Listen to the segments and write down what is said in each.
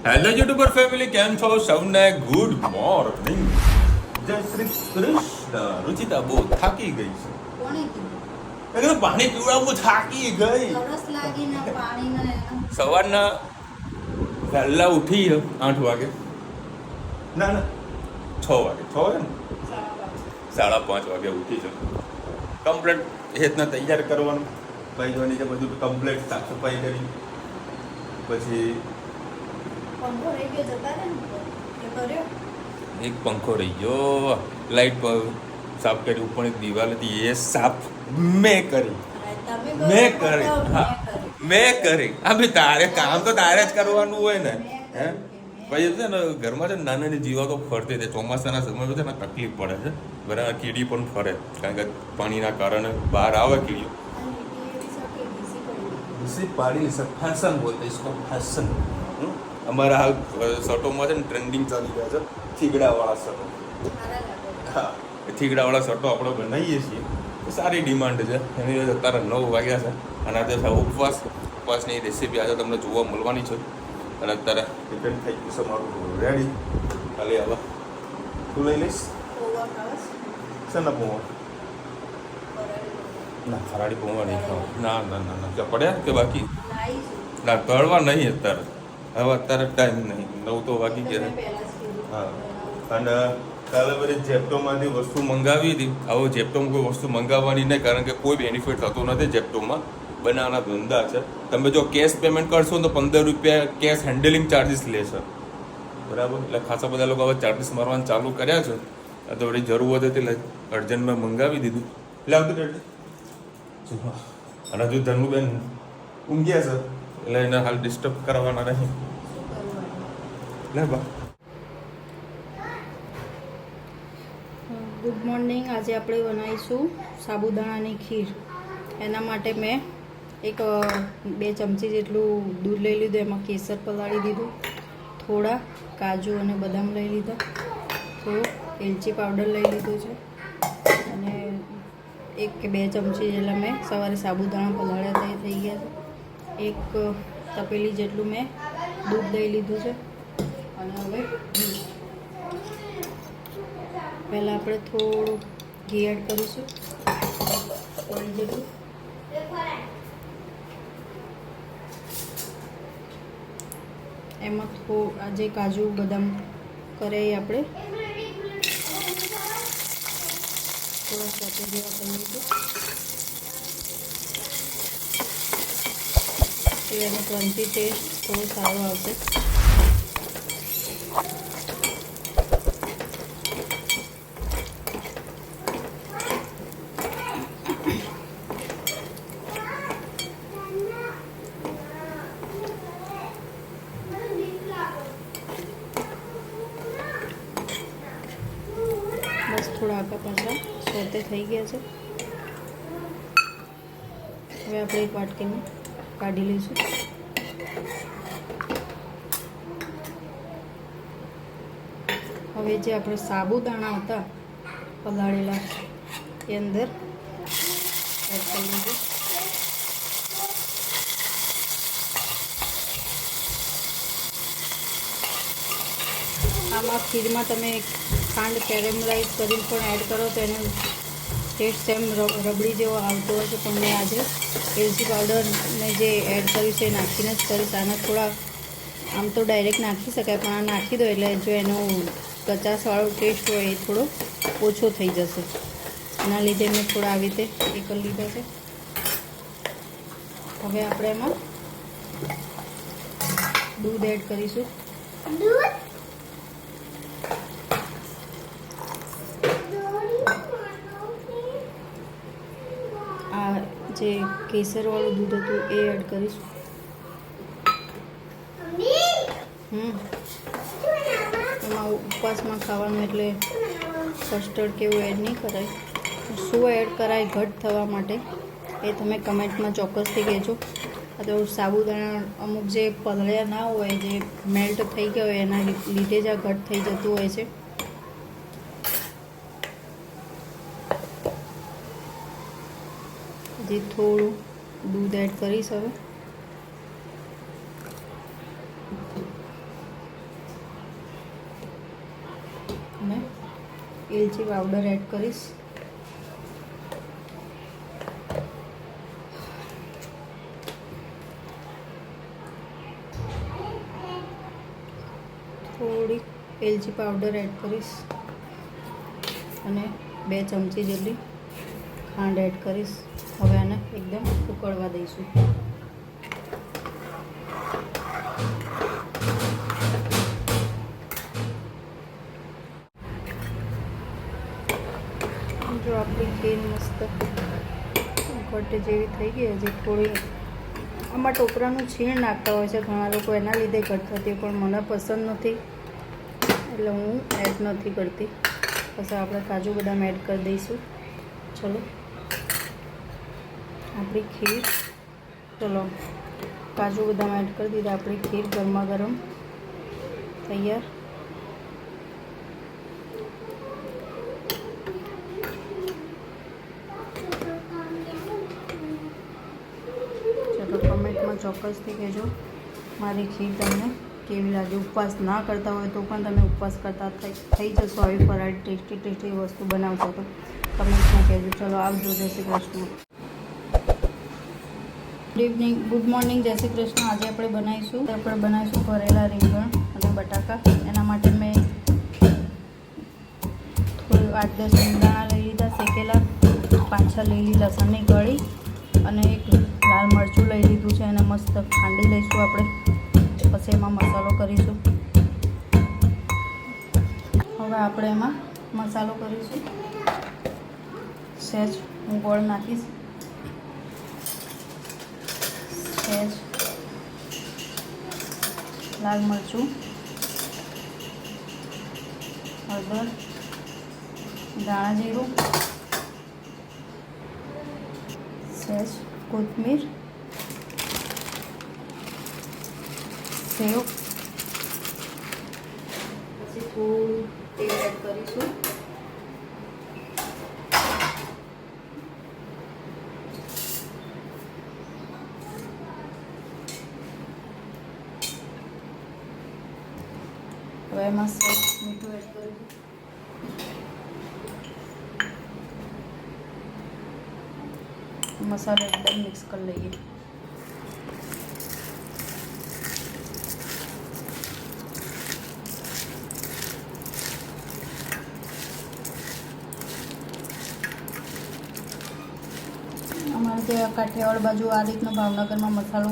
Hello YouTuber family, કેમ છો સૌને? ગુડ મોર્નિંગ, જય શ્રી કૃષ્ણ. રુચિતા બહુ થાકી ગઈ છે. કોણે કીધું? મેં કીધું પાણી પીવડાવું, થાકી ગઈ. તરસ લાગી ને પાણી ને સવારના વહેલા ઉઠી 8 વાગે, ના 6 વાગે, 6 વાગે ને 5:30 વાગે ઉઠી છે. કમ્પ્લેટ રીતના તૈયાર કરવાનું, ભાઈ જોવાની છે બધું કમ્પ્લેટ સાફ સફાઈ કરી. પછી પંખો રહી ગયો જતા રહે ને એ કર્યો. એક પંખો રહી ગયો, લાઈટ પર સાફ કરી, ઉપર એક દિવાલ હતી એ સાફ મેં કરી. તમે મેં કરી, હા મેં કરી. આ બી તારે કામ તો તારે જ કરવાનું હોય ને. હે પછી છે ને ઘરમાં છે ને નાની નાની જીવાતો ફરતી હતી. ચોમાસાના સમયમાં છે ને તકલીફ પડે છે બરાબર. કીડી પણ ફરે કારણ કે પાણીના કારણે બહાર આવે કીડીઓ. इसी पाड़ी से फैशन बोलते हैं इसको, फैशन. हमारा हाल शर्टों में ट्रेंडिंग ચાલી રહ્યા છે થીગડાવાળા શર્ટો. હા, એ થીગડાવાળા શર્ટો આપણે બનાવીએ છીએ, સારી ડિમાન્ડ છે એની. અત્યારે 9 વાગ્યા છે અને આજે ઉપવાસની રેસીપી આજે તમને જોવા મળવાની છે. અને અત્યારે ટિફિન થઈ ગયું છે મારું રેડી. ખાલી હવે તું લઈ લઈશ છે ને પૌવા? ના, ફરાળી પૌવા નહીં ખાવા. ના ના ના ના, ત્યાં પડ્યા કે બાકી? ના, તળવા નહીં અત્યારે. હવે અત્યારે ટાઈમ નહીં, 9 તો વાગી ગયા. હા, અને કાલે બધી જેપ્ટોમાંથી વસ્તુ મંગાવી હતી. આવો જેપ્ટોમાં કોઈ વસ્તુ મંગાવવાની નહીં, કારણ કે કોઈ બેનિફિટ થતો નથી જેપ્ટોમાં. બનાવવાના ધંધા છે. તમે જો કેશ પેમેન્ટ કરશો તો 15 રૂપિયા કેશ હેન્ડલિંગ ચાર્જીસ લેશે બરાબર. એટલે ખાસા બધા લોકો હવે ચાર્જીસ મારવાનું ચાલુ કર્યા છે. તો વળી જરૂર હતી એટલે અર્જન્ટમાં મંગાવી દીધું. એટલે આવતું રેડી. અને હજુ ધનુબેન ઊંઘ્યા છે એટલે એને હાલ ડિસ્ટર્બ કરવાના નહીં. લે બા. Good morning. આજે આપણે બનાવીશું સાબુદાણાની ખીર. એના માટે મેં એક 2 ચમચી જેટલું દૂધ લઈ લીધું, એમાં કેસર પલાળી દીધું, થોડા કાજુ અને બદામ લઈ લીધા, થોડું એલચી પાવડર લઈ લીધું છે, અને 1 કે 2 ચમચી જેટલા મેં સવારે સાબુદાણા પલાળ્યા થઈ ગયા છે. 1 તપેલી જેટલું મેં દૂધ લઈ લીધું છે. અને હવે પહેલાં આપણે થોડું ઘી એડ કરીશું, થોડી જેટલું. એમાં જે કાજુ બદામ કરે એ આપણે થોડા સોતે જેવા કરી લઈશું. એનો ક્રન્ચી ટેસ્ટ થોડો સારો આવશે. બસ થોડા આગા પાછા સોતે થઈ ગયા છે. હવે આપણે એક વાટકીમાં કાઢી લઈશું. હવે જે આપણે સાબુદાણા હતા પલાળેલા એ અંદર એડ કરી દઈશું. આમાં ખીરમાં તમે ખાંડ કેરેમલાઇઝ કરીને પણ એડ કરો તો એનો ટેસ્ટ સેમ રબડી જેવો આવતો હોય છે. પણ મેં આજે એલચી પાવડરને જે એડ કર્યું છે એ નાખીને જ કરીશ. આના થોડા આમ તો ડાયરેક્ટ નાખી શકાય, પણ આ નાખી દો એટલે જો એનો કચાસવાળો ટેસ્ટ હોય એ થોડો ઓછો થઈ જશે. એના લીધે મેં થોડા આવી રીતે એ કરી લીધા છે. હવે આપણે એમાં દૂધ એડ કરીશું. આ જે કેસરવાળું દૂધ હતું એ એડ કરીશું. એમાં ઉપવાસમાં ખાવાનું એટલે કસ્ટર્ડ કેવું એડ નહીં કરાય. શું એડ કરાય ઘટ થવા માટે એ તમે કમેન્ટમાં ચોક્કસથી કહેજો. તો સાબુદાણા અમુક જે પલળ્યા ના હોય, જે મેલ્ટ થઈ ગયા હોય એના લીધે જ આ ઘટ થઈ જતું હોય છે. જે થોડું દૂધ એડ કરીશ હવે. એલચી પાવડર એડ કરીશ. થોડી એલચી પાવડર એડ કરીશ અને 2 ચમચી જેટલી ખાંડ એડ કરીશ. હવે આને એકદમ ઉકળવા દઈશું. જો આપણી ખીર મસ્ત ઘટ જેવી થઈ ગઈ. હજી થોડી આમાં ટોપરાનું છીણ નાખતા હોય છે ઘણા લોકો, એના લીધે ઘટ થતી, પણ મને પસંદ નથી એટલે હું એડ નથી કરતી. પછી આપણે કાજુ બદામ એડ કરી દઈશું. ચલો આપણી ખીર, ચલો કાજુ બદામ એડ કરી દીધા. આપણી ખીર ગરમા ગરમ તૈયાર. ચલો કમેન્ટમાં ચોક્કસથી કહેજો મારી ખીર તમને કેવી લાગે. ઉપવાસ ના કરતા હોય તો પણ તમે ઉપવાસ કરતા થઈ જશો આવી ફરાળી ટેસ્ટી વસ્તુ બનાવશો તો કમેન્ટમાં કહેજો. ચલો આવજો. જય Shri Krishna. Good evening, good morning, જય શ્રી કૃષ્ણ. આજે આપણે બનાવીશું ભરેલા રીંગણ અને બટાકા. એના માટે મેં થોડી 8-10 રીંગણા લઈ લીધા શેકેલા, 5-6 લીલી લસણની કળી અને એક લાલ મરચું લઈ લીધું છે. એને મસ્ત ખાંડી લઈશું આપણે. પછી એમાં મસાલો કરીશું. હવે આપણે એમાં મસાલો કરીશું. સહેજ હું ગોળ નાખીશ, સહેજ લાલ મરચું, હળદર, ધાણા જીરું, સહેજ કોથમીર, સેવ, પછી થોડું તેલ એડ કરીશું. હવે એમાં સહેજ મીઠું એડ કરીશું. મસાલો એકદમ મિક્સ કરી લઈએ. અમારે ત્યાં કાઠિયાવાડ બાજુ આ રીતનો, ભાવનગરમાં મસાલો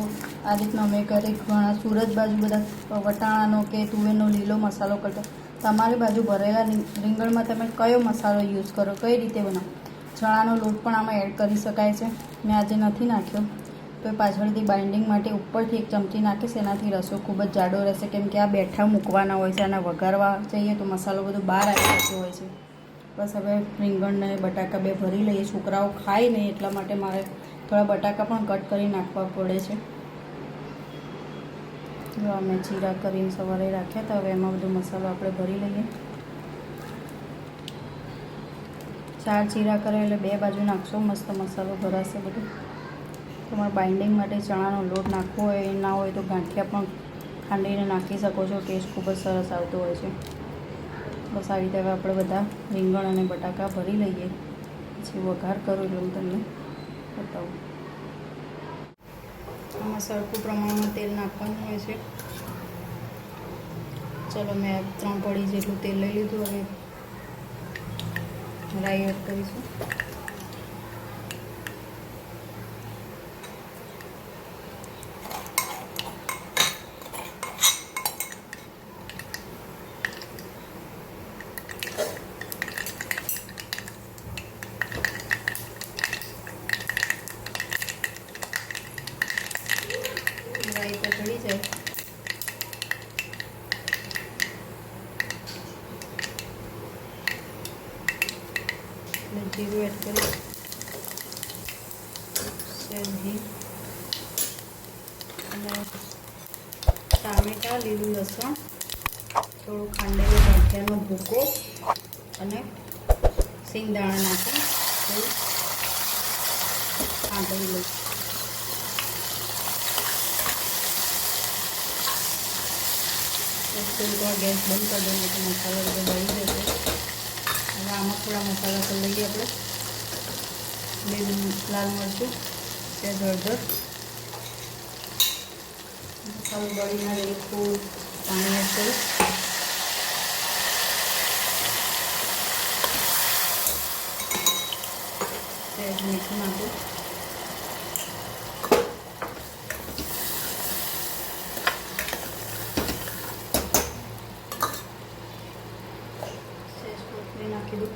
આ રીતનો અમે ઘરે, ઘણા સુરત બાજુ બધા વટાણાનો કે તુવેરનો લીલો મસાલો કરતા. તમારી બાજુ ભરેલા રીંગણમાં તમે કયો મસાલો યુઝ કરો, કઈ રીતે બનાવો? ચણાનો લોટ પણ આમાં એડ કરી શકાય છે. મેં આજે નથી નાખ્યો તો એ પાછળથી બાઇન્ડિંગ માટે ઉપરથી 1 ચમચી નાખીશ. એનાથી રસો ખૂબ જ જાડો રહેશે, કેમ કે આ બેઠા મૂકવાના હોય છે. અને વઘારવા જઈએ તો મસાલો બધો બહાર આવી જતો હોય છે. બસ હવે રીંગણ ને બટાકા 2 ભરી લઈએ. છોકરાઓ ખાય નહીં એટલા માટે મારે થોડા બટાકા પણ કટ કરી નાખવા પડે છે. જો અમે જીરા કરીને સવારે રાખ્યા હતા. હવે એમાં બધો મસાલો આપણે ભરી લઈએ. 4 જીરા કરે એટલે 2 બાજુ નાખશો, મસ્ત મસાલો ભરાશે બધું. તમારે બાઇન્ડિંગ માટે ચણાનો લોટ નાખવો હોય, ના હોય તો ગાંઠિયા પણ ખાંડીને નાખી શકો છો. ટેસ્ટ ખૂબ જ સરસ આવતો હોય છે. બસ આવી રીતે હવે આપણે બધા રીંગણ અને બટાકા ભરી લઈએ. પછી વઘાર કરું એટલે હું તમને બતાવું. આમાં સરખું પ્રમાણમાં તેલ નાખવાનું હોય છે. ચલો મેં 3 પડી જેટલું તેલ લઈ લીધું. હવે રાઈ એડ કરીશું. રાઈ પચડી જાય જીરું એડ કરી, સહેજ ઘી અને ટામેટાં, લીલું લસણ, થોડું ખાંડેલો ગાંઠિયાનો ભૂકો અને સિંગદાણા નાખી થોડું ખાંડી લઈશ. થોડીક વાર ગેસ બંધ કરી દઈએ તો મસાલો બધો બળી જશે. હવે આમાં થોડા મસાલા કરી લઈએ આપણે. 2 લાલ મરચું, 2 હળદર, મસાલો બળીને થોડું પાણી એડ કરી મીઠું નાખું. નાખી દઉં.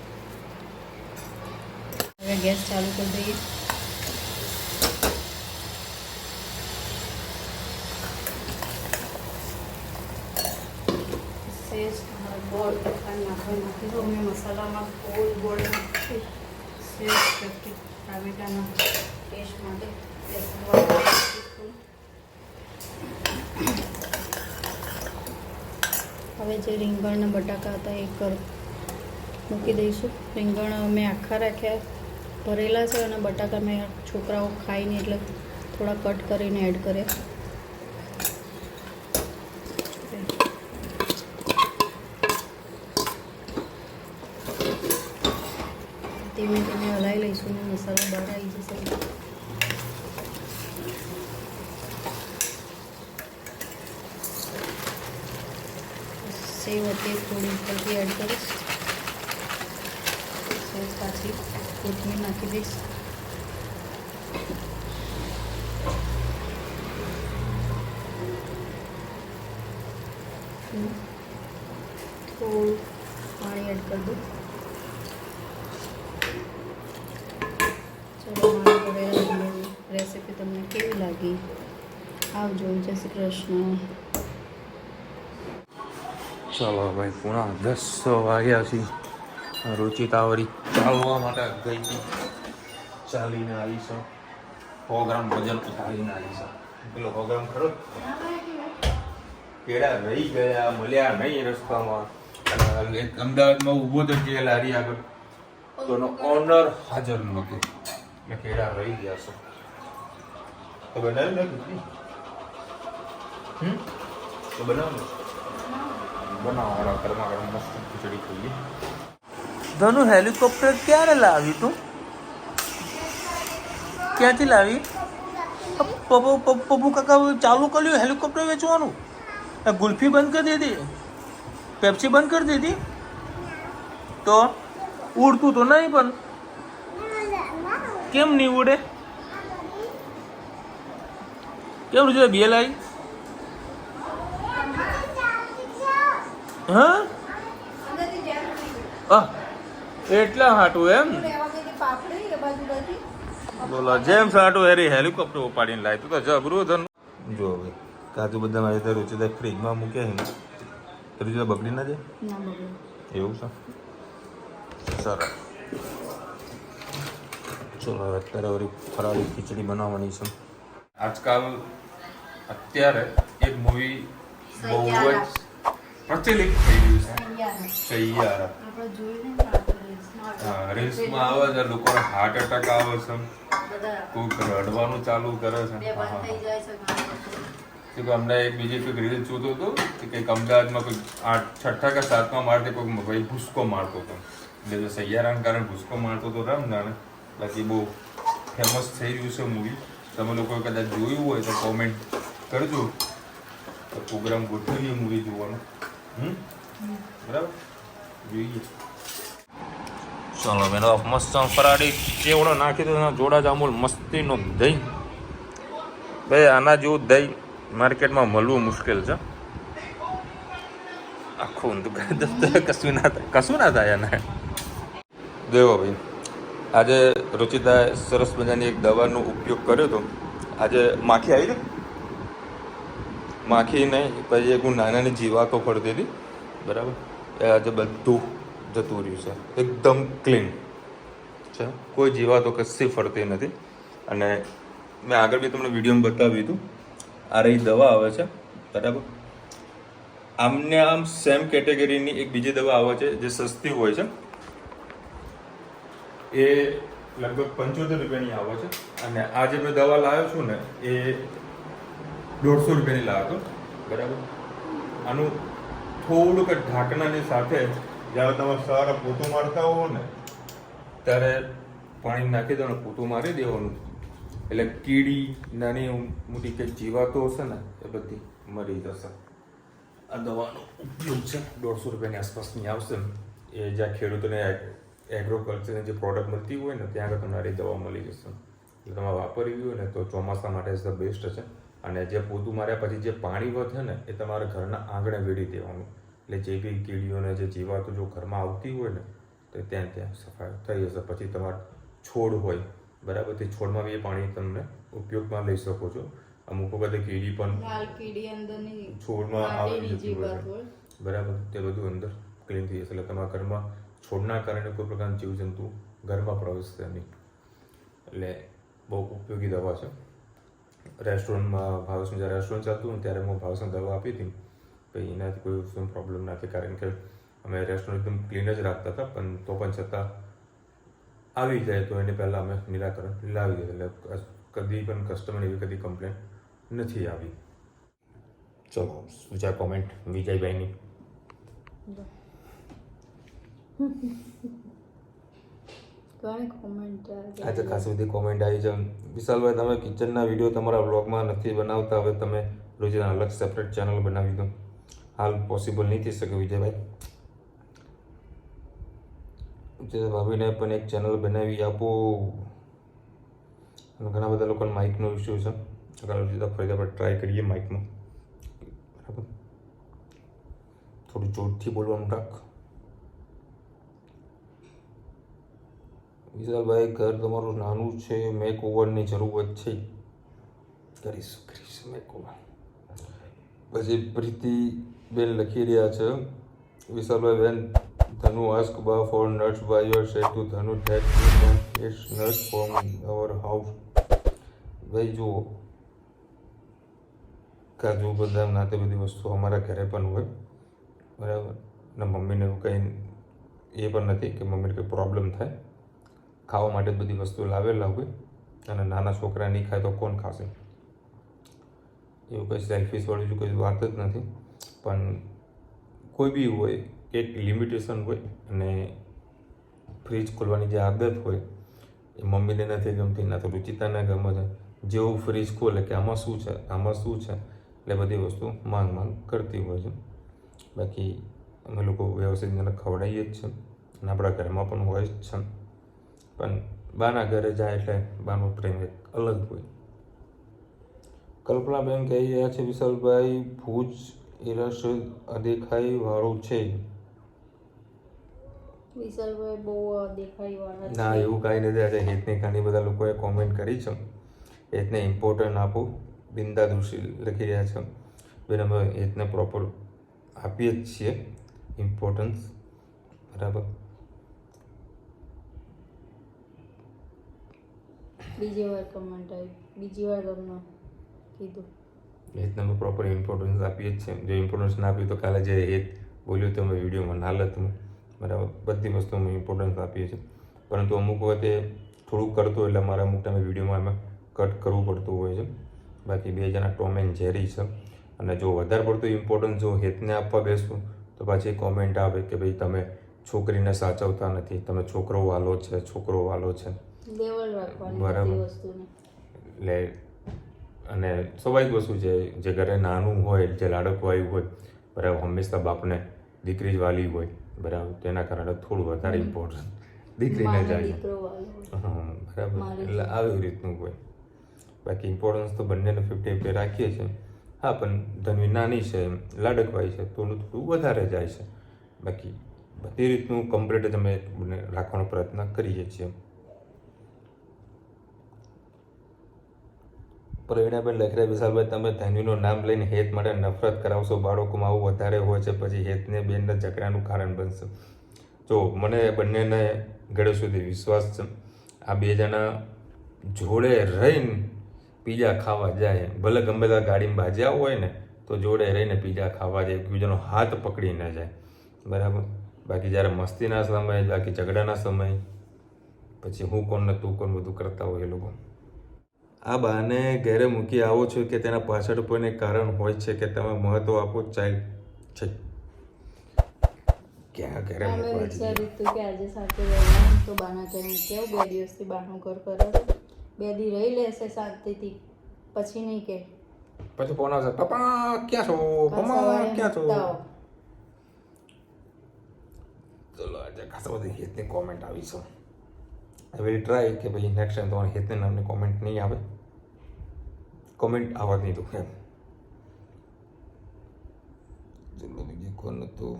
હવે ગેસ ચાલુ કરી દઈએ. સેજ ગોળ નાખી દઉં. મેં મસાલામાં ગોળ નાખી સેજ ટામેટાના ટેસ્ટ માટે. હવે જે રીંગણ ને બટાકા હતા એ મૂકી દઈશું. રીંગણ મેં આખા રાખ્યા ભરેલા છે અને બટાકા મેં છોકરાઓ ખાઈ નહીં એટલે થોડા કટ કરીને એડ કર્યા. ધીમે ધીમે હલાવી લઈશું ને મસાલો બહાર આવી જશે. સેવ હતી થોડી ઉપરથી એડ કરીશ. પાછી કોથમીર નાખી દઈશ. થોડું પાણી એડ કરી દઉં. ચલો મારી રેસીપી તમને કેવી લાગી આવજો. જય શ્રી કૃષ્ણ. ચલો ભાઈ, 9:30 વાગ્યા છે. રુચિતા વળી ચાલવા માટે ગઈ હતી. ચાલીને આવી છે. 100 ગ્રામ વજન ઉઠાવીને આવી છે. પેલો 100 ગ્રામ ખરો કેળા રહી ગયા, મળ્યા નહીં રસ્તામાં. એક અમદાવાદમાં ઊભો તો જે લારી આગળ તો એનો ઓનર હાજર નહોતો. મેં કેળા રહી ગયા છે. તો બનાવ્યું નથી? તો બનાવો બનાવો ઘરમાં ગરમ મસ્ત ખીચડી ખાઈએ. ધનુ હેલિકોપ્ટર ક્યારે લાવી તું? ક્યાંથી લાવી? પપ્પુ કાકા ચાલુ કર્યું હેલિકોપ્ટર વેચવાનું. ગુલ્ફી બંધ કરી દીધી, પેપ્સી બંધ કરી દીધી. તો ઉડતું તો નહીં, પણ કેમ નહીં ઉડે? કેમ છે બેલ આવી? હા એટલા હાટું એમ બોલો. જેમ સાટું હેરી હેલિકોપ્ટર ઉપાડીને લાવી તું તો જબરું ધન. જો હવે કાજુ બદામ આવી તો રુચિતા ફ્રીજમાં મૂક્યા છે. રુચિતા બગડી ના જાય એવું છે. સરસ. ચલો હવે અત્યારે વળી ફરાળી ખીચડી બનાવવાની છે. આજકાલ અત્યારે એક મૂવી બહુ જ પ્રચલિત થઈ ગયું છે, સૈયારા. હા, રીલ્સમાં આવે છે, લોકોને હાર્ટ એટેક આવે છે, કોઈક રડવાનું ચાલુ કરે છે. અમને એક બીજી કોઈક રીલ જોતો હતો કે કંઈક અમદાવાદમાં કોઈ 6ઠ્ઠા કે 7મા માળે કોઈક ભાઈ ભૂસકો મારતો હતો. એટલે સૈયારાના કારણે ભૂસકો મારતો હતો રામ જાણે. બાકી બહુ ફેમસ થઈ રહ્યું છે મૂવી. તમે લોકો કદાચ જોયું હોય તો કોમેન્ટ કરજો. તો પ્રોગ્રામ ગોઠવીએ મૂવી જોવાનો. બરાબર, જોઈએ. ચાલો મેનો મસ્ત ફરાળી ચેવડો નાખી દો. જોડા જામુલ મસ્તીનો દહીં. ભાઈ આના જેવું દહીં માર્કેટમાં મળવું મુશ્કેલ છે. આખું કશું ના થાય એના. દેવો ભાઈ, આજે રુચિતાએ સરસ મજાની એક દવાનો ઉપયોગ કર્યો હતો. આજે માખી આવી હતી. માખી નહીં, પછી એક નાની નાની જીવાતો ફરતી હતી. બરાબર, એ આજે બધું જતું રહ્યું છે. એકદમ ક્લીન છે, કોઈ જીવાતો કશી ફરતી નથી. અને મેં આગળ બી તમને વિડીયોમાં બતાવ્યું હતું. આ રહી દવા આવે છે, બરાબર. આમને આમ સેમ કેટેગરીની એક બીજી દવા આવે છે જે સસ્તી હોય છે. એ લગભગ 75 રૂપિયાની આવે છે. અને આ જે મેં દવા લાવ્યો છું ને એ 150 રૂપિયાની લાવ્યો હતો. બરાબર. આનું થોડુંક ઢાંકણાની સાથે જ્યારે તમે સવારે પોતું મારતા હોવો ને ત્યારે પાણી નાખી દો ને પોતું મારી દેવાનું, એટલે કીડી નાની મોટી કંઈક જીવાતો હશે ને એ બધી મરી જશે. આ દવાનો ઉપયોગ છે 150 રૂપિયાની આસપાસની આવશે. એ જ્યાં ખેડૂતોને એગ્રોકલ્ચરની જે પ્રોડક્ટ મળતી હોય ને ત્યાં આગળ તમને દવા મળી જશે. એટલે તમે વાપરવી હોય ને તો ચોમાસા માટે ઇઝ ધ બેસ્ટ છે. અને જે પોતું માર્યા પછી જે પાણી વધે ને એ તમારે ઘરના આંગણે વેડી દેવાનું, એટલે જે બી કીડીઓને જે જીવાતો જો ઘરમાં આવતી હોય ને તો ત્યાં સફાઈ થઈ જશે. પછી તમારા છોડ હોય બરાબર, તે છોડમાં બી એ પાણી તમને ઉપયોગમાં લઈ શકો છો. અમુક વખતે કીડી પણ છોડમાં આવી જતી હોય બરાબર, તે બધું અંદર ક્લીન થઈ જશે. એટલે તમારા ઘરમાં છોડના કારણે કોઈ પ્રકારના જીવજંતુ ઘરમાં પ્રવેશશે નહીં. એટલે બહુ ઉપયોગી દવા છે. રેસ્ટોરન્ટમાં ભાવેશનું જ્યારે રેસ્ટોરન્ટ ચાલતું ને ત્યારે હું ભાવેશને દવા આપી હતી, પછી એનાથી કોઈ વસ્તુનો પ્રોબ્લેમ ના થાય, કારણ કે અમે રેસ્ટોરન્ટ એકદમ ક્લીન જ રાખતા હતા. પણ તો પણ છતાં આવી જાય તો એને પહેલાં અમે નિરાકરણ લાવી દઈએ. એટલે કદી પણ કસ્ટમર એવી કદી કમ્પ્લેન નથી આવી. ચલો બીજા કોમેન્ટ વિજયભાઈની. આજે ખાસ બધી કોમેન્ટ આવી છે. વિશાલભાઈ, તમે કિચનના વિડીયો તમારા વ્લોગમાં નથી બનાવતા, હવે તમે રોજના અલગ સેપરેટ ચેનલ બનાવી દો. હાલ પોસિબલ નહીં થઈ શકે વિજયભાઈ. ભાભીને પણ એક ચેનલ બનાવી આપો. ઘણા બધા લોકોને માઇકનો ઇસ્યુ છે. ફરીથી આપણે ટ્રાય કરીએ માઇકમાં. બરાબર, થોડું જોરથી બોલવાનું રાખ. વિશાલભાઈ, ઘર તમારું નાનું છે, મેક ઓવરની જરૂરત છે. કરીશ મેક ઓવર. પછી પ્રીતિબેન લખી રહ્યા છે, વિશાલભાઈ બેન, Dhanu ask for nuts by your side to Dhanu that we can get nuts from our house. ભાઈ જુઓ, કાજુ બદામ નાતે બધી વસ્તુ અમારા ઘરે પણ હોય બરાબર. ને મમ્મીને એવું કંઈ એ પણ નથી કે મમ્મીને કંઈ પ્રોબ્લેમ થાય. ખાવા માટે બધી વસ્તુ લાવેલા હોય, અને નાના છોકરા નહીં ખાય તો કોણ ખાશે? એવું કંઈ સેલ્ફિશવાળી કોઈ વાત જ નથી. પણ કોઈ બી હોય એક લિમિટેશન હોય, અને ફ્રીજ ખોલવાની જે આદત હોય એ મમ્મીને નથી ગમતી, ના તો રુચિતાને ગમે છે. જેવું ફ્રીજ ખોલે કે આમાં શું છે, આમાં શું છે, એટલે બધી વસ્તુ માંગ કરતી હોય છે. બાકી અમે લોકો વ્યવસ્થિત એને ખવડાવીએ જ છે, અને આપણા ઘરમાં પણ હોય જ છે. પણ બાના ઘરે જાય એટલે બાનો પ્રેમ એક અલગ હોય. કલ્પનાબેન કહી રહ્યા છે, વિશાલભાઈ ભુજ એરસ અદેખાઈ વાળું છે. વિશાલભાઈ બહુ દેખાઈ વાળા ના, એવું કાંઈ નથી. આજે હેતને ઘણી બધા લોકોએ કોમેન્ટ કરી છે, હેતને ઇમ્પોર્ટન્ટ આપો. બિંદા દોશી લખી રહ્યા છે, બેન અમે હેતને પ્રોપર આપીએ જ છીએ ઇમ્પોર્ટન્સ બરાબર. બીજી વાર કમેન્ટ આવી, બીજી વાર તમને કીધું હેતને અમે પ્રોપર ઇમ્પોર્ટન્સ આપીએ જ છીએ. જો ઇમ્પોર્ટન્સ ના આપ્યું તો કાલે જે હેત બોલ્યું તો અમે વિડીયોમાં ના લેતું બરાબર. બધી વસ્તુ અમે ઇમ્પોર્ટન્સ આપીએ છીએ, પરંતુ અમુક વખતે થોડુંક કરતો એટલે મારે અમુક ટાઈમે વિડીયોમાં અમે કટ કરવું પડતું હોય છે. બાકી બે જણા ટોમ એન્ડ જેરી છે, અને જો વધારે પડતું ઇમ્પોર્ટન્સ જો હેતને આપવા બેસું તો પાછી કોમેન્ટ આવે કે ભાઈ તમે છોકરીને સાચવતા નથી, તમે છોકરો વાલો છે, છોકરો વાલો છે બરાબર. એટલે અને સ્વાભાવિક વસ્તુ છે, જે ઘરે નાનું હોય, જે લાડકવાયું હોય બરાબર, હંમેશા બાપને દીકરી જ વાલી હોય બરાબર, તેના કારણે થોડું વધારે ઇમ્પોર્ટન્ટ દીકરીને જાય. હા બરાબર, એટલે આવી રીતનું હોય. બાકી ઇમ્પોર્ટન્સ તો બંનેને 50-50 રાખીએ છીએ. હા, પણ ધનવી નાની છે, લાડકવાઈ છે, તો થોડું વધારે જાય છે. બાકી બધી રીતનું કમ્પ્લીટ જ અમે રાખવાનો પ્રયત્ન કરીએ છીએ. પ્રવીણાબેન લખી રહ્યા, વિશાલભાઈ તમે ધન્વીનું નામ લઈને હેત માટે નફરત કરાવશો, બાળકોમાં આવું વધારે હોય છે, પછી હેતને બેનના ઝઘડાનું કારણ બનશે. જો મને બંનેને ઘડે સુધી વિશ્વાસ છે, આ બે જણા જોડે રહીને પીઝા ખાવા જાય, ભલે ગમે ત્યાં ગાડીમાં બાજ્યા હોય ને તો જોડે રહીને પીઝા ખાવા જાય, એકબીજાનો હાથ પકડીને જાય બરાબર. બાકી જ્યારે મસ્તીના સમય, બાકી ઝઘડાના સમય, પછી હું કોણ ને તું કોણ બધું કરતા હોય એ લોકો. આ બાને ઘરે મૂકી આવો છો કે તેના પાછળ કોઈને કારણ હોય છે કે તમે મહત્વ આપો ચાઇલ્ડ છે. ક્યાં ઘરે અમે મૂકવા જઈએ? વિચાર્યું હતું કે આજે સાથે રહેવાનું તો બાના ઘરે કેવું 2 દિવસથી બાનું ઘર કરે છે 2 દી રહી લેશે શાંતિથી પછી નહીં કે પછી ફોન આવશે પપ્પા ક્યાં છો મમ્મા ક્યાં છો? ચલો આજે ખાસ બધી હેતની કોમેન્ટ આવી છે. આઈ વિલ ટ્રાય કે ભાઈ નેક્સ્ટ ટાઈમ તમારી હેતને નામની કોમેન્ટ નહીં આવે, કોમેન્ટ આવવા જ નહીં દઉં એમ. ચલો બીજું કોણ હતું?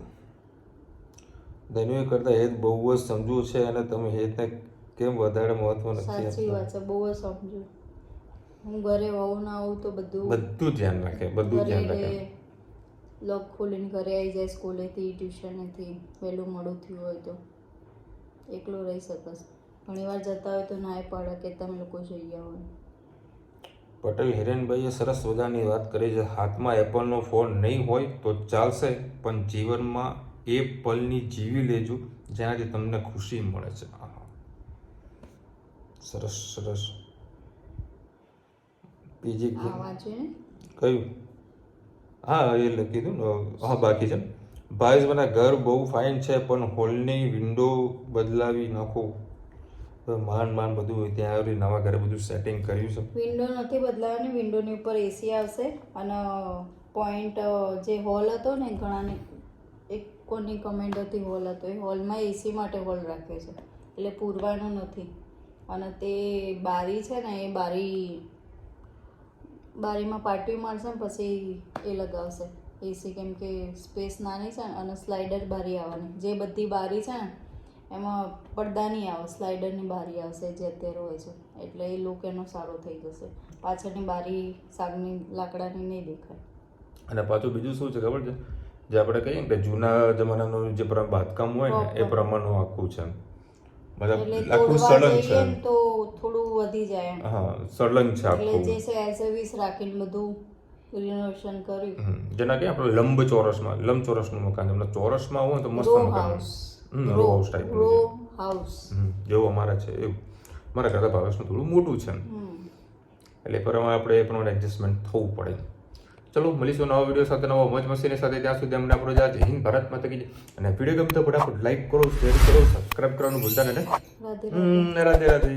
ધન્યવાદ કરતા હેત બહુ જ સમજવું છે અને તમે હેતને કેમ વધારે મહત્વ નથી સાચી આપતા? વાત છે બહુ જ સમજુ. હું ઘરે હોઉં ના હોઉં તો બધું ધ્યાન રાખે, બધું ધ્યાન રાખે. લોક ખોલીને ઘરે આવી જાય સ્કૂલેથી ટ્યુશનેથી વહેલું મોડું થયું હોય તો એકલો રહી શકસ. ઘણીવાર જતા હોય તો ના પાડે કે તમે લોકો જઈ આવો. પટેલ હિરેનભાઈએ સરસ મજાની વાત કરી છે. હાથમાં એપલનો ફોન નહીં હોય તો ચાલશે, પણ જીવનમાં એ પલની જીવી લેજો જેનાથી તમને ખુશી મળે છે. આહા. સરસ સરસ. બીજી આ વાંચ્યું ને કયું? હા એ લખી દઉં ને. હા બાકી છે. ભાઈ મને ઘર બહુ ફાઇન છે પણ હોલની વિન્ડો બદલાવી નાખો. માંડ બધું હોય ત્યાં આવી નવા ઘરે બધું સેટિંગ કર્યું છે. વિન્ડો નથી બદલાવાની. વિન્ડોની ઉપર એસી આવશે અને પોઈન્ટ જે હોલ હતો ને ઘણાને એક કોની કમેન્ટ હતી હોલ હતો એ હોલમાં એસી માટે હોલ રાખ્યો છે એટલે પૂરવાનું નથી. અને તે બારી છે ને એ બારીમાં પાટિયું મારશે ને પછી એ લગાવશે એસી કેમ કે સ્પેસ નાની છે ને અને સ્લાઇડર બારી આવવાની. જે બધી બારી છે ને એમાં પડદા નહીં આવે, સ્લાઇડરની બારી આવશે જે અત્યારે હોય છે એટલે એ લુક એનો સારો થઈ જશે. પાછળની બારી સાગની લાકડાની નહીં દેખાય. અને પાછું બીજું શું છે ખબર છે? જે આપણે કહીએ ને કે જૂના જમાનાનું જે બાંધકામ હોય ને એ પ્રમાણનું આખું છે. મતલબ એટલે આખું તોડવા સળંગ જઈએ છે. ને તો થોડું વધી જાય એમ. હા સળંગ છે એટલે આખું. જે છે એઝ અ વીસ રાખીને બધું રિનોવેશન કર્યું. જેના કે આપણે લંબચોરસનું મકાન છે. મતલબ ચોરસમાં હોય તો મસ્ત રો મકાન. House row house type row house જેવું અમારે છે એવું. મારા કરતા ભાવેશનું થોડું મોટું છે એટલે પ્રમાણે આપણે એ પ્રમાણે એડજસ્ટમેન્ટ થવું પડે. ચલો મળીશું નવા વિડીયો સાથે, નવા મોજ મસ્તીની સાથે. ત્યાં સુધી અમને આપણો જય હિન્દ ભારત માતા કી જય. અને વિડીયો ગમતો ફટાફટ લાઈક કરો, શેર કરો, સબસ્ક્રાઇબ કરવાનું ભૂલતા નહીં. રાધે રાધે. રાધે રાધે.